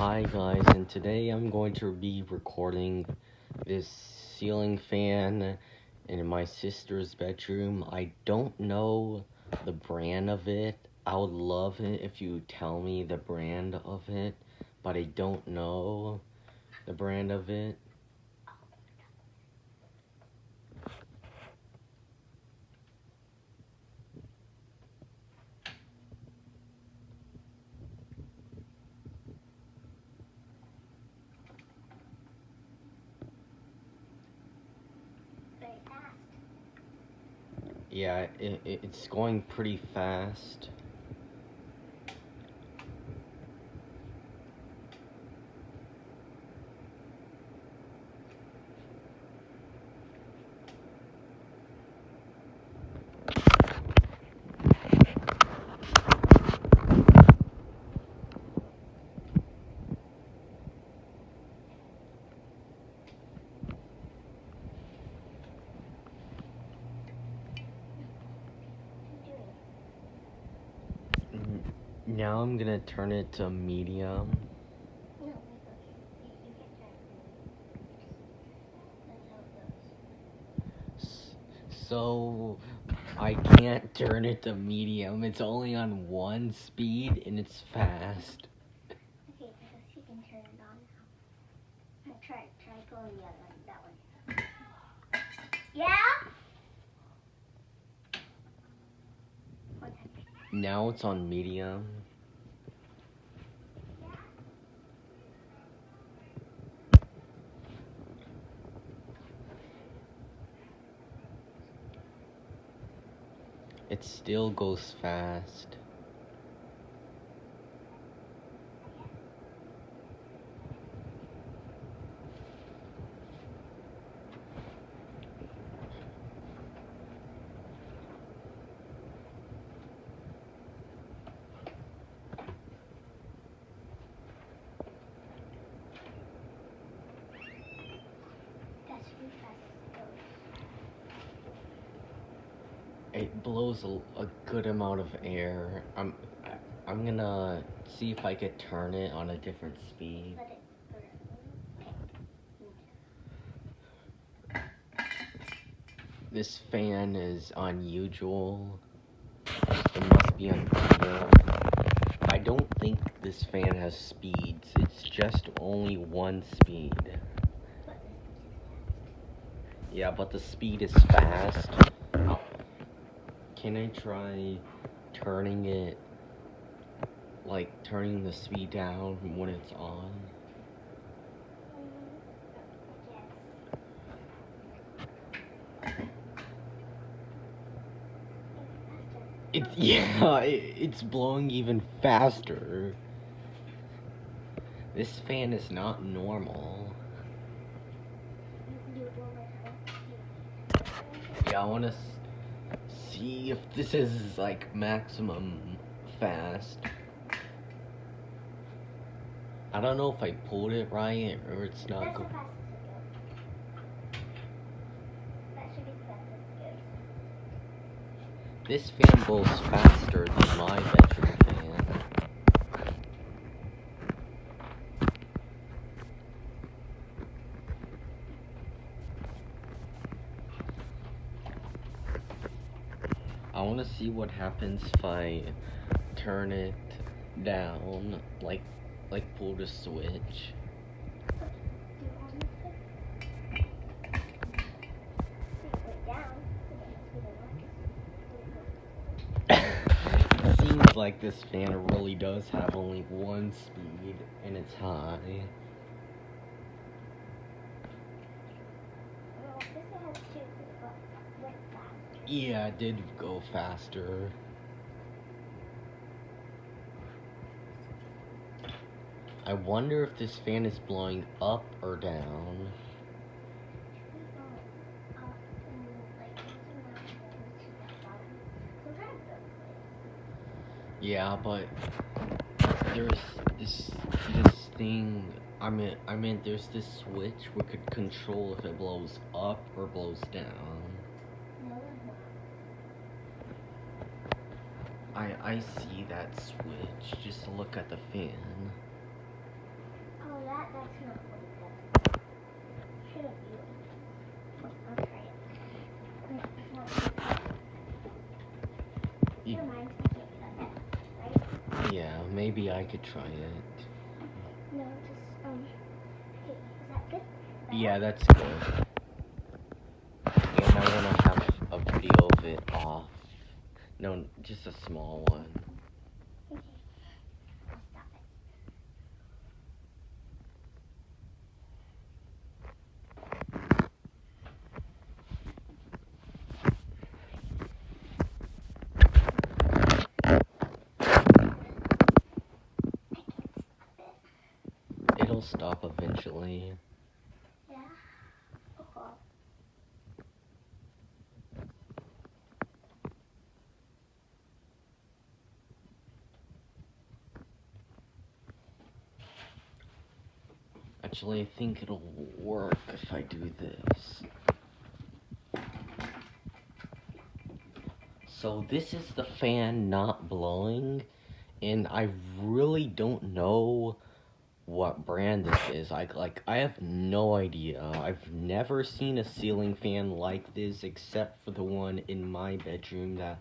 Hi guys, and today I'm going to be recording this ceiling fan in my sister's bedroom. I don't know the brand of it. I would love it if you tell me the brand of it, but I don't know the brand of it. Very fast. Yeah, it's going pretty fast. Now I'm gonna turn it to medium. No, you can turn it. That's how it goes. So I can't turn it to medium. It's only on one speed and it's fast. Okay, because you can turn it on now. Try going the other one, that one. Yeah? One second. Now it's on medium. It still goes fast. That's really fast as it goes. It blows a good amount of air. I'm gonna see if I could turn it on a different speed. Let it This fan is unusual. It must be unusual. I don't think this fan has speeds. It's just only one speed. Yeah, but the speed is fast. Can I try turning it, like turning the speed down when it's on? It's blowing even faster. This fan is not normal. Yeah, I want to see if this is like maximum fast. I don't know if I pulled it right or it's not That's good. the fastest it goes. That should be the fastest it goes. This fan blows faster than my bedroom fan. I want to see what happens if I turn it down, like pull the switch. It seems like this fan really does have only one speed, and it's high. Yeah, it did go faster. I wonder if this fan is blowing up or down. Yeah, but there's this thing. I meant there's this switch we could control if it blows up or blows down. I see that switch. Just look at the fan. not legal. Shouldn't be legal. I'll try it. It's not legal. Never mind, I can't cut that, right? Yeah, maybe I could try it. No, just, okay, is that good? Yeah, that's good. And I want to have a video of it off. No, just a small one. Okay, I'll stop it. It'll stop eventually. Yeah. Okay. Actually, I think it'll work if I do this. So this is the fan not blowing, and I really don't know what brand this is. I have no idea. I've never seen a ceiling fan like this except for the one in my bedroom that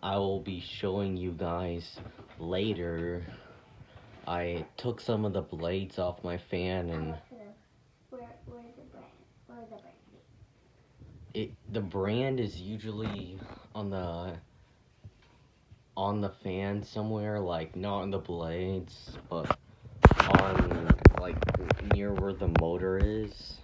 I will be showing you guys later. I took some of the blades off my fan and Where's the brand? Where the brand? the brand is usually on the fan somewhere, like not on the blades, but on like near where the motor is.